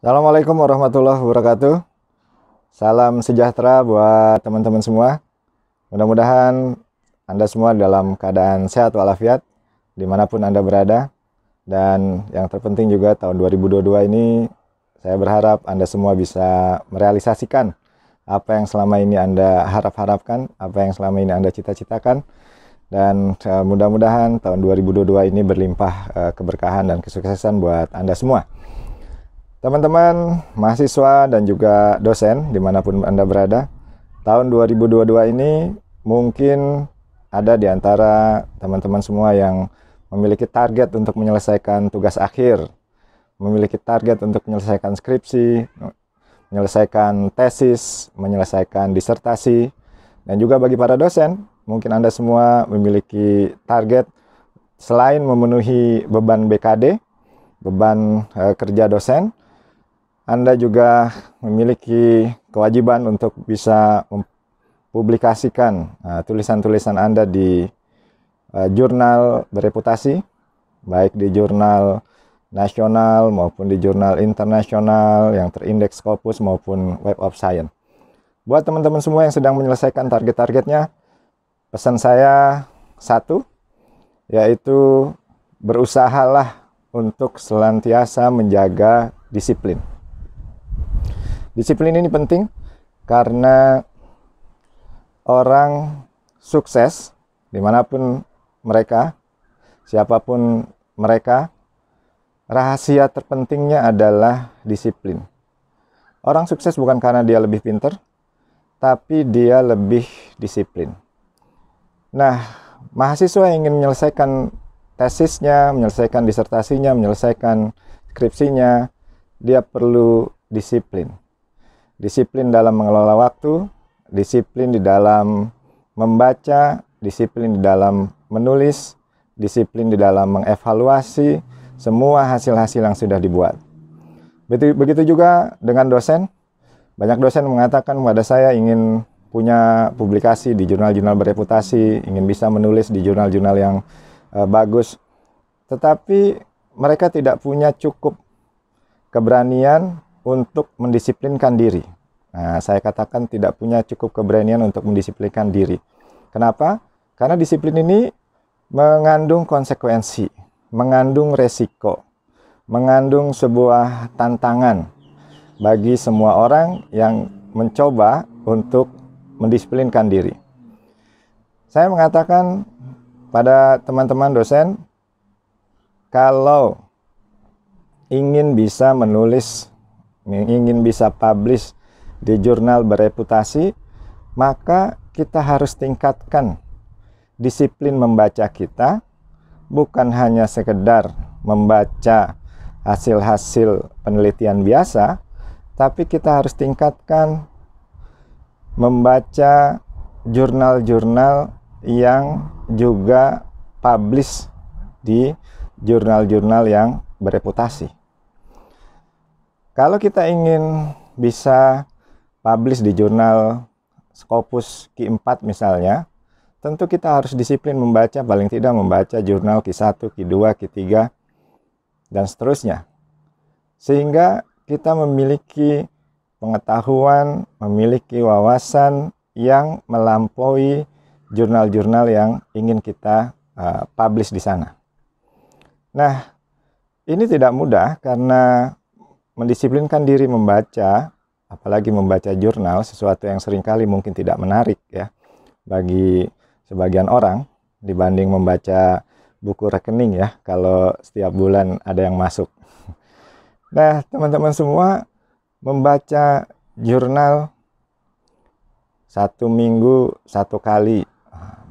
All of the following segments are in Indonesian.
Assalamualaikum warahmatullahi wabarakatuh. Salam sejahtera buat teman-teman semua. Mudah-mudahan Anda semua dalam keadaan sehat walafiat dimanapun Anda berada. Dan yang terpenting juga tahun 2022 ini saya berharap Anda semua bisa merealisasikan apa yang selama ini Anda harap-harapkan, apa yang selama ini Anda cita-citakan. Dan mudah-mudahan tahun 2022 ini berlimpah keberkahan dan kesuksesan buat Anda semua. Teman-teman mahasiswa dan juga dosen dimanapun Anda berada, tahun 2022 ini mungkin ada di antara teman-teman semua yang memiliki target untuk menyelesaikan tugas akhir, memiliki target untuk menyelesaikan skripsi, menyelesaikan tesis, menyelesaikan disertasi. Dan juga bagi para dosen, mungkin Anda semua memiliki target selain memenuhi beban BKD, beban kerja dosen, Anda juga memiliki kewajiban untuk bisa mempublikasikan tulisan-tulisan Anda di jurnal bereputasi, baik di jurnal nasional maupun di jurnal internasional yang terindeks Scopus maupun Web of Science. Buat teman-teman semua yang sedang menyelesaikan target-targetnya, pesan saya satu, yaitu berusahalah untuk senantiasa menjaga disiplin. Disiplin ini penting karena orang sukses dimanapun mereka, siapapun mereka, rahasia terpentingnya adalah disiplin. Orang sukses bukan karena dia lebih pintar, tapi dia lebih disiplin. Nah, mahasiswa yang ingin menyelesaikan tesisnya, menyelesaikan disertasinya, menyelesaikan skripsinya, dia perlu disiplin. Disiplin dalam mengelola waktu, disiplin di dalam membaca, disiplin di dalam menulis, disiplin di dalam mengevaluasi semua hasil-hasil yang sudah dibuat. Begitu juga dengan dosen. Banyak dosen mengatakan kepada saya ingin punya publikasi di jurnal-jurnal bereputasi, ingin bisa menulis di jurnal-jurnal yang bagus. Tetapi mereka tidak punya cukup keberanian untuk mendisiplinkan diri. Nah, saya katakan tidak punya cukup keberanian untuk mendisiplinkan diri. Kenapa? Karena disiplin ini mengandung konsekuensi, mengandung resiko, mengandung sebuah tantangan bagi semua orang yang mencoba untuk mendisiplinkan diri. Saya mengatakan pada teman-teman dosen, kalau ingin bisa menulis, ingin bisa publish di jurnal bereputasi, maka kita harus tingkatkan disiplin membaca kita, bukan hanya sekedar membaca hasil-hasil penelitian biasa, tapi kita harus tingkatkan membaca jurnal-jurnal yang juga publish di jurnal-jurnal yang bereputasi. Kalau kita ingin bisa publish di jurnal Scopus Q4 misalnya, tentu kita harus disiplin membaca, paling tidak membaca jurnal Q1, Q2, Q3, dan seterusnya. Sehingga kita memiliki pengetahuan, memiliki wawasan yang melampaui jurnal-jurnal yang ingin kita publish di sana. Nah, ini tidak mudah karena mendisiplinkan diri membaca, apalagi membaca jurnal, sesuatu yang seringkali mungkin tidak menarik ya bagi sebagian orang dibanding membaca buku rekening ya, kalau setiap bulan ada yang masuk. Nah, teman-teman semua, membaca jurnal 1 minggu 1 kali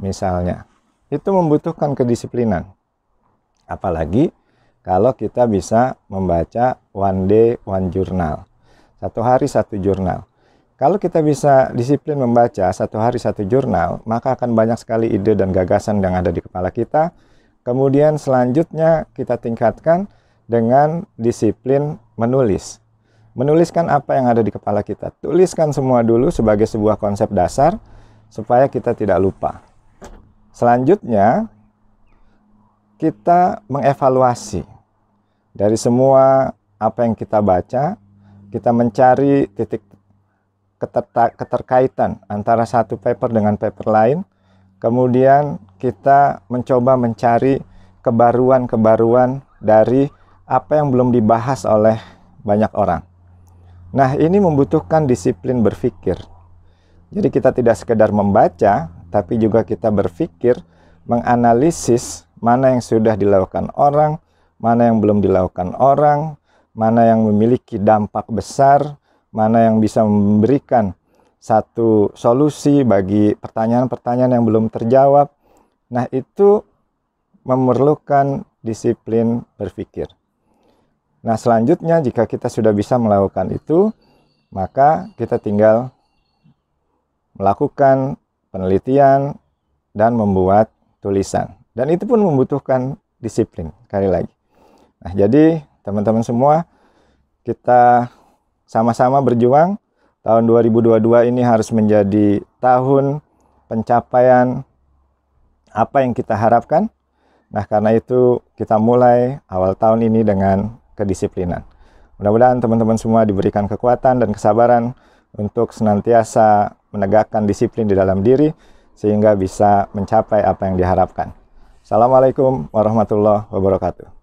misalnya, itu membutuhkan kedisiplinan. Apalagi kalau kita bisa membaca one day one journal, 1 hari 1 jurnal. Kalau kita bisa disiplin membaca 1 hari 1 jurnal, maka akan banyak sekali ide dan gagasan yang ada di kepala kita. Kemudian selanjutnya kita tingkatkan dengan disiplin menulis. Menuliskan apa yang ada di kepala kita. Tuliskan semua dulu sebagai sebuah konsep dasar supaya kita tidak lupa. Selanjutnya kita mengevaluasi dari semua apa yang kita baca, kita mencari titik keterkaitan antara satu paper dengan paper lain. Kemudian kita mencoba mencari kebaruan-kebaruan dari apa yang belum dibahas oleh banyak orang. Nah, ini membutuhkan disiplin berpikir. Jadi kita tidak sekedar membaca, tapi juga kita berpikir, menganalisis mana yang sudah dilakukan orang, mana yang belum dilakukan orang, mana yang memiliki dampak besar, mana yang bisa memberikan satu solusi bagi pertanyaan-pertanyaan yang belum terjawab. Nah, itu memerlukan disiplin berpikir. Nah, selanjutnya jika kita sudah bisa melakukan itu, maka kita tinggal melakukan penelitian dan membuat tulisan. Dan itu pun membutuhkan disiplin, sekali lagi. Nah, jadi teman-teman semua, kita sama-sama berjuang. Tahun 2022 ini harus menjadi tahun pencapaian apa yang kita harapkan. Nah, karena itu kita mulai awal tahun ini dengan kedisiplinan. Mudah-mudahan teman-teman semua diberikan kekuatan dan kesabaran untuk senantiasa menegakkan disiplin di dalam diri, sehingga bisa mencapai apa yang diharapkan. Assalamualaikum warahmatullahi wabarakatuh.